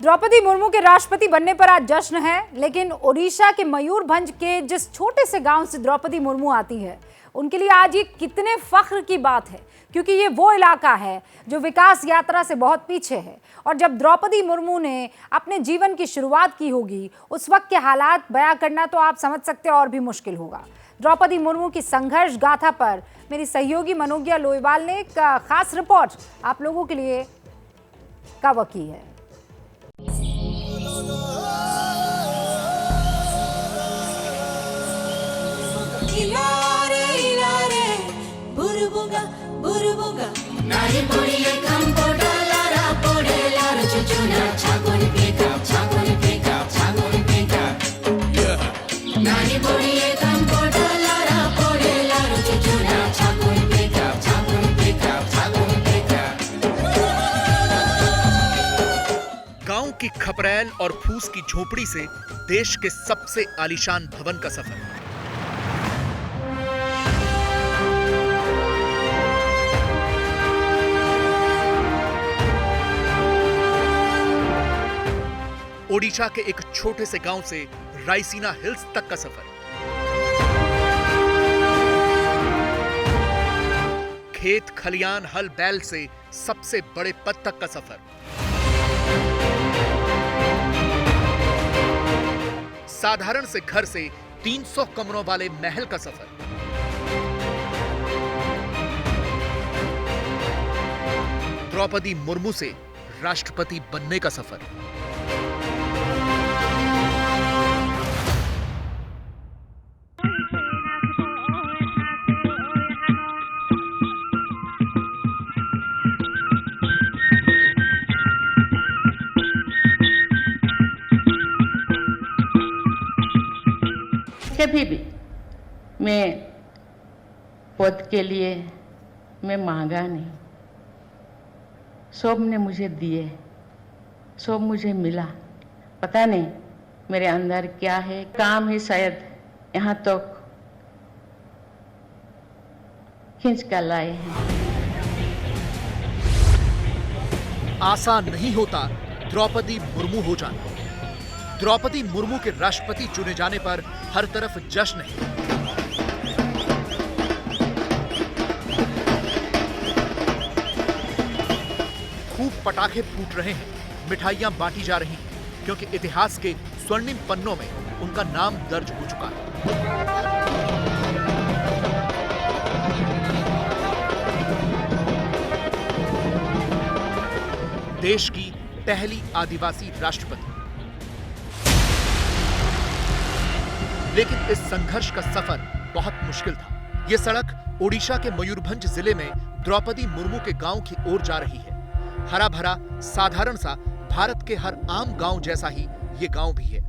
द्रौपदी मुर्मू के राष्ट्रपति बनने पर आज जश्न है, लेकिन ओडिशा के मयूरभंज के जिस छोटे से गांव से द्रौपदी मुर्मू आती है, उनके लिए आज ये कितने फख्र की बात है, क्योंकि ये वो इलाका है जो विकास यात्रा से बहुत पीछे है। और जब द्रौपदी मुर्मू ने अपने जीवन की शुरुआत की होगी, उस वक्त के हालात बयां करना तो आप समझ सकते हैं और भी मुश्किल होगा। द्रौपदी मुर्मू की संघर्ष गाथा पर मेरी सहयोगी मनोज्ञा लोईवाल ने एक खास रिपोर्ट आप लोगों के लिए कवर की है। गांव की खपरैल और फूस की झोपड़ी से देश के सबसे आलीशान भवन का सफर। ओडिशा के एक छोटे से गांव से रायसीना हिल्स तक का सफर। खेत खलियान हल बैल से सबसे बड़े पद तक का सफर। साधारण से घर से 300 कमरों वाले महल का सफर। द्रौपदी मुर्मू से राष्ट्रपति बनने का सफर। कभी भी मैं पद के लिए मैं मांगा नहीं, सब ने मुझे दिए, सब मुझे मिला। पता नहीं मेरे अंदर क्या है, काम है शायद यहाँ तक खींच कर लाए हैं। आसान नहीं होता द्रौपदी मुर्मू हो जाना। द्रौपदी मुर्मू के राष्ट्रपति चुने जाने पर हर तरफ जश्न है। खूब पटाखे फूट रहे हैं, मिठाइयां बांटी जा रही हैं, क्योंकि इतिहास के स्वर्णिम पन्नों में उनका नाम दर्ज हो चुका है। देश की पहली आदिवासी राष्ट्रपति। लेकिन इस संघर्ष का सफर बहुत मुश्किल था। यह सड़क ओडिशा के मयूरभंज जिले में द्रौपदी मुर्मू के गांव की ओर जा रही है। हरा भरा साधारण सा भारत के हर आम गांव जैसा ही ये गांव भी है।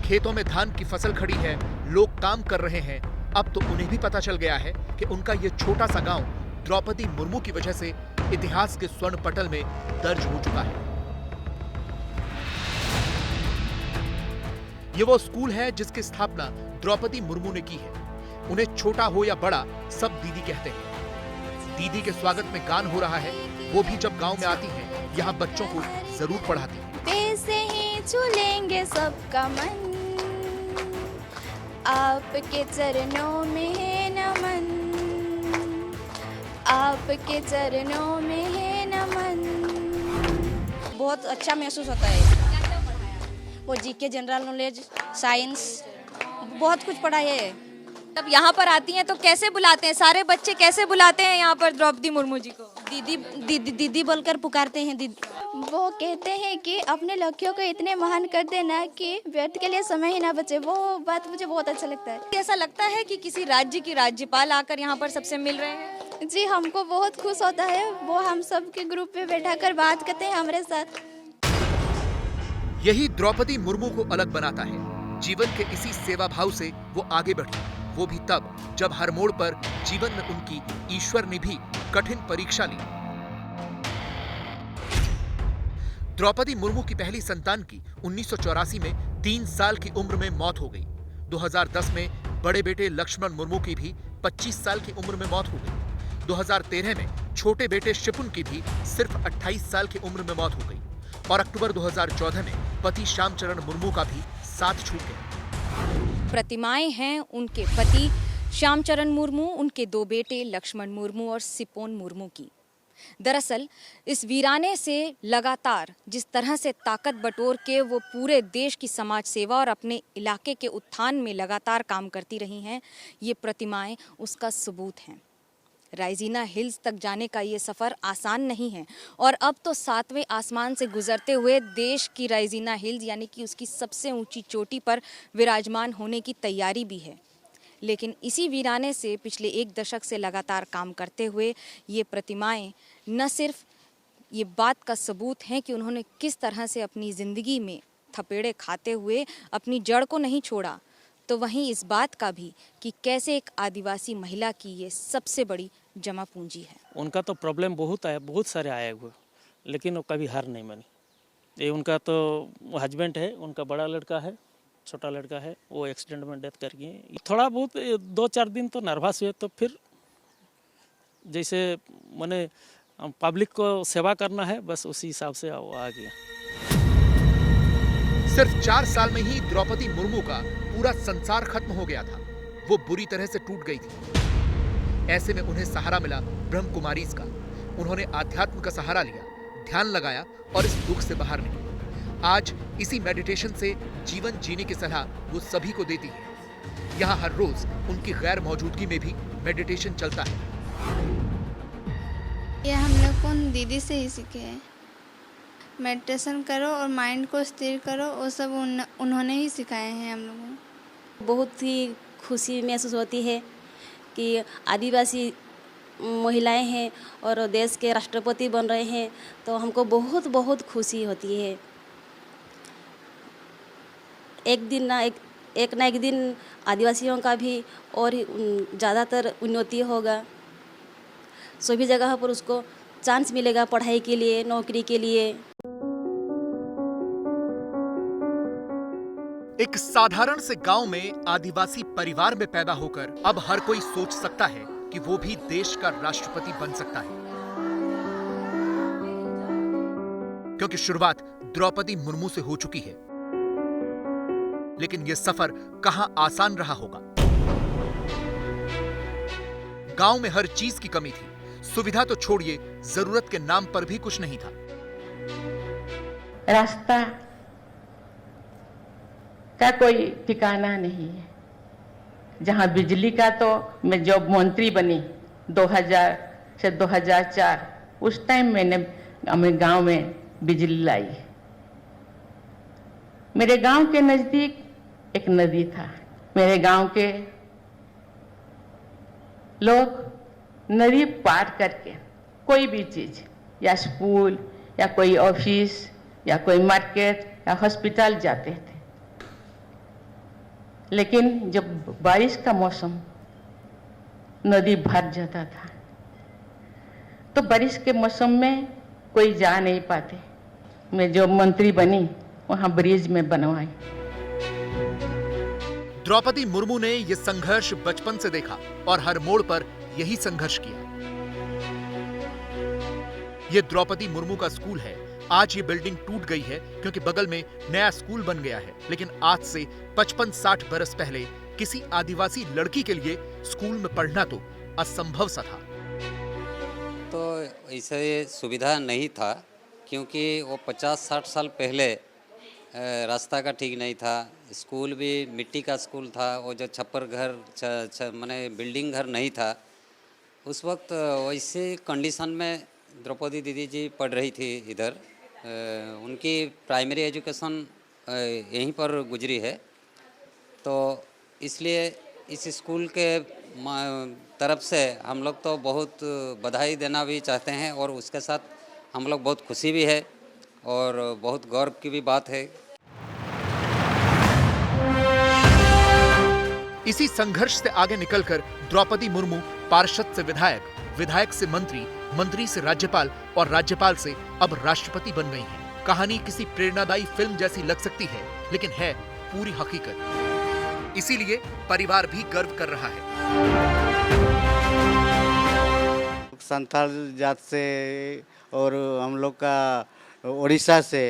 खेतों में धान की फसल खड़ी है, लोग काम कर रहे हैं। अब तो उन्हें भी पता चल गया है कि उनका ये छोटा सा गांव द्रौपदी मुर्मू की वजह से इतिहास के स्वर्ण पटल में दर्ज हो चुका है। ये वो स्कूल है जिसकी स्थापना द्रौपदी मुर्मू ने की है। उन्हें छोटा हो या बड़ा सब दीदी कहते हैं। दीदी के स्वागत में गान हो रहा है, वो भी जब गांव में आती हैं, यहाँ बच्चों को जरूर पढ़ाती हैं। पैसे ही छूलेंगे सबका मन, आपके चरणों में है नमन, आपके चरणों में है नमन। बहुत अच्छा महसूस होता है। वो जीके, जनरल नॉलेज, साइंस, बहुत कुछ पढ़ा है। अब यहाँ पर आती हैं तो कैसे बुलाते हैं, सारे बच्चे कैसे बुलाते हैं यहाँ पर द्रौपदी मुर्मू जी को? दीदी दीदी दीदी बोलकर पुकारते हैं। दीदी वो कहते हैं कि अपने लक्ष्यों को इतने महान कर देना कि व्यर्थ के लिए समय ही ना बचे। वो बात मुझे बहुत अच्छा लगता है। ऐसा लगता है कि किसी राज्य की राज्यपाल आकर यहाँ पर सबसे मिल रहे हैं। जी, हमको बहुत खुश होता है। वो हम सब के ग्रुप पे बैठा कर बात करते हैं हमारे साथ। यही द्रौपदी मुर्मू को अलग बनाता है। जीवन के इसी सेवा भाव से वो आगे बढ़ी, वो भी तब जब हर मोड़ पर जीवन में उनकी ईश्वर ने भी कठिन परीक्षा ली। द्रौपदी मुर्मू की पहली संतान की 1984 में 3 साल की उम्र में मौत हो गई। 2010 में बड़े बेटे लक्ष्मण मुर्मू की भी 25 साल की उम्र में मौत हो गई। 2013 में छोटे बेटे शिपुन की भी सिर्फ 28 साल की उम्र में मौत हो गई। और अक्टूबर 2014 में पति श्यामचरण मुर्मू का भी साथ छूट गया। प्रतिमाएं हैं उनके पति श्यामचरण मुर्मू, उनके 2 बेटे लक्ष्मण मुर्मू और सिपोन मुर्मू की। दरअसल इस वीराने से लगातार जिस तरह से ताकत बटोर के वो पूरे देश की समाज सेवा और अपने इलाके के उत्थान में लगातार काम करती रही हैं, ये प्रतिमाएं उसका सबूत हैं। राइजीना हिल्स तक जाने का ये सफ़र आसान नहीं है और अब तो 7वें आसमान से गुजरते हुए देश की राइजीना हिल्स यानी कि उसकी सबसे ऊंची चोटी पर विराजमान होने की तैयारी भी है। लेकिन इसी वीराने से पिछले 1 दशक से लगातार काम करते हुए ये प्रतिमाएं न सिर्फ ये बात का सबूत हैं कि उन्होंने किस तरह से अपनी ज़िंदगी में थपेड़े खाते हुए अपनी जड़ को नहीं छोड़ा, तो वहीं इस बात का भी कि कैसे एक आदिवासी महिला की ये सबसे बड़ी जमा पूंजी है। उनका तो प्रॉब्लम बहुत आया, बहुत सारे आए हुए, लेकिन वो कभी हार नहीं मानी। ये उनका तो हस्बैंड है, उनका बड़ा लड़का है, छोटा लड़का है, वो एक्सीडेंट में डेथ कर गए। थोड़ा बहुत 2-4 दिन तो नर्वस हुए, तो फिर जैसे मैंने पब्लिक को सेवा करना है, बस उसी हिसाब से वो आ गया। सिर्फ 4 साल में ही द्रौपदी मुर्मू का पूरा संसार खत्म हो गया था। वो बुरी तरह से टूट गई थी। ऐसे में उन्हें सहारा मिला ब्रह्म कुमारीज का। उन्होंने आध्यात्म का सहारा लिया, ध्यान लगाया और इस दुख से बाहर निकली। आज इसी मेडिटेशन से जीवन जीने की सलाह वो सभी को देती है। यहाँ हर रोज उनकी गैर मौजूदगी में भी मेडिटेशन चलता है। ये हम लोग को दीदी से ही सीखे हैं। मेडिटेशन करो और माइंड को स्थिर करो, वो सब उन्होंने ही सिखाए हैं हम लोगों को। बहुत ही खुशी महसूस होती है कि आदिवासी महिलाएं हैं और देश के राष्ट्रपति बन रहे हैं, तो हमको बहुत बहुत खुशी होती है। एक ना एक दिन आदिवासियों का भी और ज़्यादातर उन्नति होगा। सभी जगह पर उसको चांस मिलेगा पढ़ाई के लिए, नौकरी के लिए। एक साधारण से गांव में आदिवासी परिवार में पैदा होकर अब हर कोई सोच सकता है कि वो भी देश का राष्ट्रपति बन सकता है, क्योंकि शुरुआत द्रौपदी मुर्मू से हो चुकी है। लेकिन यह सफर कहां आसान रहा होगा। गांव में हर चीज की कमी थी। सुविधा तो छोड़िए, जरूरत के नाम पर भी कुछ नहीं था। रास्ता का कोई ठिकाना नहीं है। जहां बिजली का, तो मैं जब मंत्री बनी 2000 से 2004, उस टाइम मैंने अपने गांव में बिजली लाई। मेरे गांव के नजदीक एक नदी था। मेरे गांव के लोग नदी पार करके कोई भी चीज, या स्कूल या कोई ऑफिस या कोई मार्केट या हॉस्पिटल जाते थे। लेकिन जब बारिश का मौसम, नदी भर जाता था, तो बारिश के मौसम में कोई जा नहीं पाते। मैं जब मंत्री बनी वहां ब्रिज में बनवाई। द्रौपदी मुर्मू ने यह संघर्ष बचपन से देखा और हर मोड़ पर यही संघर्ष किया। यह द्रौपदी मुर्मू का स्कूल है। आज ये बिल्डिंग टूट गई है क्योंकि बगल में नया स्कूल बन गया है, लेकिन आज से 55-60 बरस पहले किसी आदिवासी लड़की के लिए स्कूल में पढ़ना तो असंभव सा था। तो ऐसे सुविधा नहीं था, क्योंकि वो 50-60 साल पहले रास्ता का ठीक नहीं था। स्कूल भी मिट्टी का स्कूल था। वो जो छप्पर घर माने बिल्डिंग घर नहीं था। उस वक्त वैसे कंडीशन में द्रौपदी दीदी जी पढ़ रही थी इधर। उनकी प्राइमरी एजुकेशन यहीं पर गुजरी है। तो इसलिए इस स्कूल के तरफ से हम लोग तो बहुत बधाई देना भी चाहते हैं, और उसके साथ हम लोग बहुत खुशी भी है और बहुत गौरव की भी बात है। इसी संघर्ष से आगे निकलकर द्रौपदी मुर्मू पार्षद से विधायक, विधायक से मंत्री, मंत्री से राज्यपाल और राज्यपाल से अब राष्ट्रपति बन गई हैं। कहानी किसी प्रेरणादायी फिल्म जैसी लग सकती है, लेकिन है पूरी हकीकत। इसीलिए परिवार भी गर्व कर रहा है। संथाल जात से और हम लोग का उड़ीसा से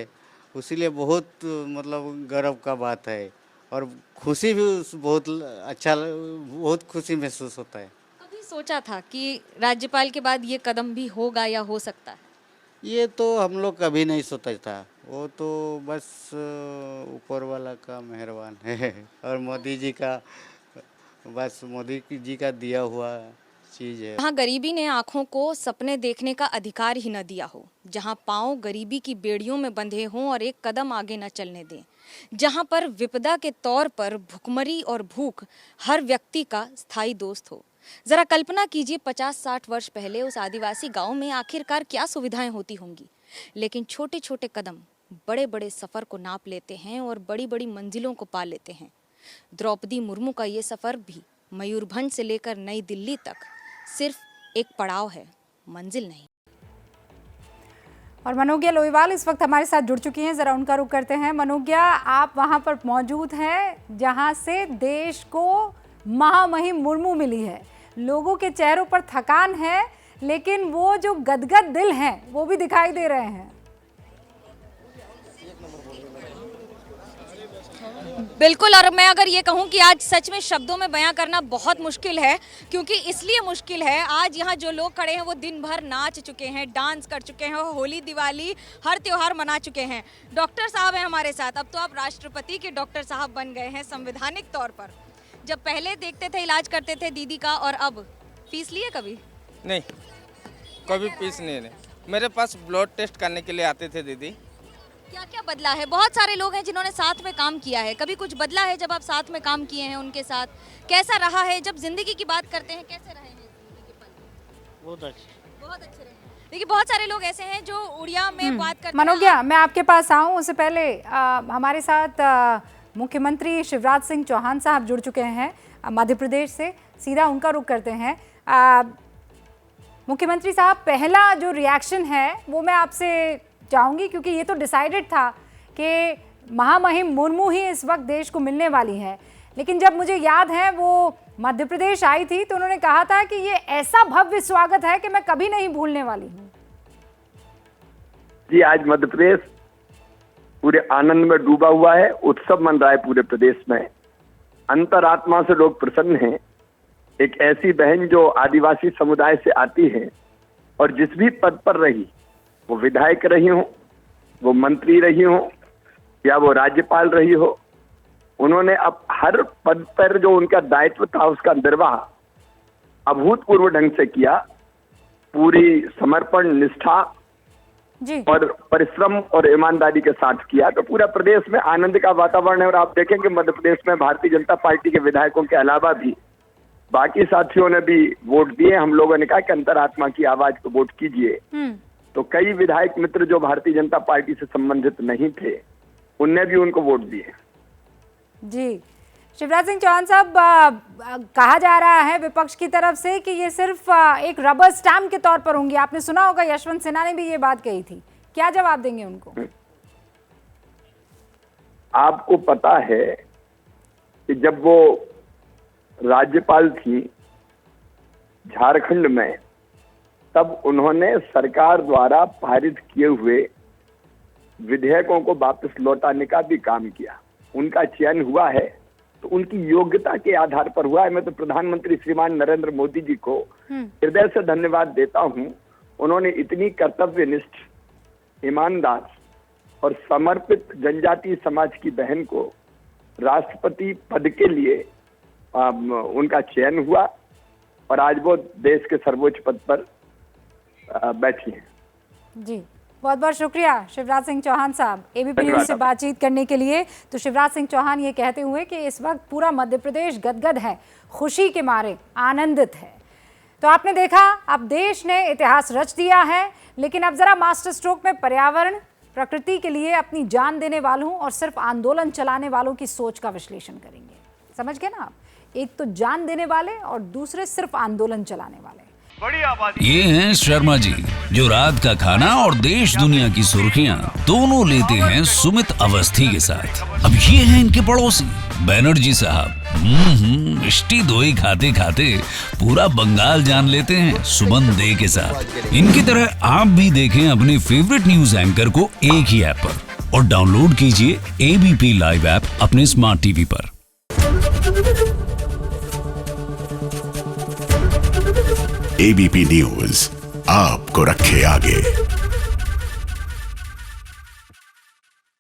उसीलिए बहुत मतलब गर्व का बात है और खुशी भी बहुत अच्छा, बहुत खुशी महसूस होता है। कभी सोचा था कि राज्यपाल के बाद ये कदम भी होगा या हो सकता है? ये तो हम लोग कभी नहीं सोचा था, वो तो बस ऊपर वाला का मेहरबान है और मोदी जी का, बस मोदी जी का दिया हुआ चीज़ है। जहाँ गरीबी ने आंखों को सपने देखने का अधिकार ही न दिया हो, जहाँ पांव गरीबी की बेड़ियों में बंधे हों और एक कदम आगे न चलने दें, जहाँ पर विपदा के तौर पर भुखमरी और भूख हर व्यक्ति का स्थायी दोस्त हो। जरा कल्पना कीजिए 50-60 वर्ष पहले उस आदिवासी गांव में आखिरकार क्या सुविधाएं होती होंगी। लेकिन छोटे छोटे कदम बड़े बड़े सफ़र को नाप लेते हैं और बड़ी बड़ी मंजिलों को पा लेते हैं। द्रौपदी मुर्मू का ये सफ़र भी मयूरभंज से लेकर नई दिल्ली तक सिर्फ एक पड़ाव है, मंजिल नहीं। और मनोज्ञा लोहीवाल इस वक्त हमारे साथ जुड़ चुकी हैं, ज़रा उनका रुख करते हैं। मनोज्ञा, आप वहाँ पर मौजूद हैं जहाँ से देश को महामहिम मुर्मू मिली है। लोगों के चेहरों पर थकान है, लेकिन वो जो गदगद दिल हैं वो भी दिखाई दे रहे हैं। बिल्कुल, और मैं अगर ये कहूँ कि आज सच में शब्दों में बयां करना बहुत मुश्किल है, क्योंकि इसलिए मुश्किल है आज यहाँ जो लोग खड़े हैं वो दिन भर नाच चुके हैं, डांस कर चुके हैं, होली दिवाली हर त्योहार मना चुके हैं। डॉक्टर साहब हैं हमारे साथ। अब तो आप राष्ट्रपति के डॉक्टर साहब बन गए हैं संवैधानिक तौर पर। जब पहले देखते थे, इलाज करते थे दीदी का, और अब फीस लिए कभी? नहीं, कभी फीस नहीं। मेरे पास ब्लड टेस्ट करने के लिए आते थे दीदी। क्या क्या बदला है? बहुत सारे लोग हैं जिन्होंने साथ में काम किया है, कभी कुछ बदला है जब आप साथ में काम किए हैं उनके साथ? कैसा रहा है? जब जिंदगी की बात करते हैं, कैसे रहे हैं जिंदगी के पल? बहुत अच्छे रहे। देखिए, बहुत सारे लोग ऐसे हैं जो उड़िया में बात करते हैं। मनोज्ञा, मैं आपके पास आऊँ उससे पहले हमारे साथ मुख्यमंत्री शिवराज सिंह चौहान साहब जुड़ चुके हैं मध्य प्रदेश से। सीधा उनका रुख करते हैं। मुख्यमंत्री साहब, पहला जो रिएक्शन है वो मैं आपसे चाहूँगी, क्योंकि ये तो डिसाइडेड था कि महामहिम मुर्मू ही इस वक्त देश को मिलने वाली है, लेकिन जब मुझे याद है वो मध्य प्रदेश आई थी तो उन्होंने कहा था कि ये ऐसा भव्य स्वागत है कि मैं कभी नहीं भूलने वाली हूँ। जी, आज मध्य प्रदेश पूरे आनंद में डूबा हुआ है। उत्सव मन रहा है पूरे प्रदेश में। अंतरात्मा से लोग प्रसन्न हैं। एक ऐसी बहन जो आदिवासी समुदाय से आती है और जिस भी पद पर रही, वो विधायक रही हो, वो मंत्री रही हो या वो राज्यपाल रही हो, उन्होंने अब हर पद पर जो उनका दायित्व था उसका निर्वाह अभूतपूर्व ढंग से किया। पूरी समर्पण, निष्ठा और परिश्रम और ईमानदारी के साथ किया। तो पूरा प्रदेश में आनंद का वातावरण है। और आप देखेंगे मध्य प्रदेश में भारतीय जनता पार्टी के विधायकों के अलावा भी बाकी साथियों ने भी वोट दिए। हम लोगों ने कहा कि अंतरात्मा की आवाज को वोट कीजिए। तो कई विधायक मित्र जो भारतीय जनता पार्टी से संबंधित नहीं थे, उनने भी उनको वोट दिए। जी, शिवराज सिंह चौहान साहब, कहा जा रहा है विपक्ष की तरफ से कि ये सिर्फ एक रबर स्टैम्प के तौर पर होंगी। आपने सुना होगा यशवंत सिन्हा ने भी ये बात कही थी। क्या जवाब देंगे उनको? आपको पता है कि जब वो राज्यपाल थी झारखंड में, तब उन्होंने सरकार द्वारा पारित किए हुए विधेयकों को वापस लौटाने का भी काम किया। उनका चयन हुआ है तो उनकी योग्यता के आधार पर हुआ है। मैं तो प्रधानमंत्री श्रीमान नरेंद्र मोदी जी को हृदय से धन्यवाद देता हूं। उन्होंने इतनी कर्तव्यनिष्ठ, ईमानदार और समर्पित जनजातीय समाज की बहन को राष्ट्रपति पद के लिए उनका चयन हुआ और आज वो देश के सर्वोच्च पद पर बैठी हैं। जी, बहुत बहुत शुक्रिया शिवराज सिंह चौहान साहब एबीपी न्यूज़ से बातचीत करने के लिए। तो शिवराज सिंह चौहान ये कहते हुए कि इस वक्त पूरा मध्य प्रदेश गदगद है, खुशी के मारे आनंदित है। तो आपने देखा, अब देश ने इतिहास रच दिया है, लेकिन अब जरा मास्टर स्ट्रोक में पर्यावरण, प्रकृति के लिए अपनी जान देने वालों और सिर्फ आंदोलन चलाने वालों की सोच का विश्लेषण करेंगे। समझ गए ना आप? एक तो जान देने वाले और दूसरे सिर्फ आंदोलन चलाने वाले। ये हैं शर्मा जी, जो रात का खाना और देश दुनिया की सुर्खियां दोनों लेते हैं सुमित अवस्थी के साथ। अब ये हैं इनके पड़ोसी बैनर्जी साहब। मिष्टी दोई खाते खाते पूरा बंगाल जान लेते हैं सुमन दे के साथ। इनकी तरह आप भी देखें अपने फेवरेट न्यूज एंकर को एक ही ऐप पर, और डाउनलोड कीजिए एबीपी लाइव ऐप अपने स्मार्ट टीवी पर। एबीपी न्यूज आपको रखे आगे।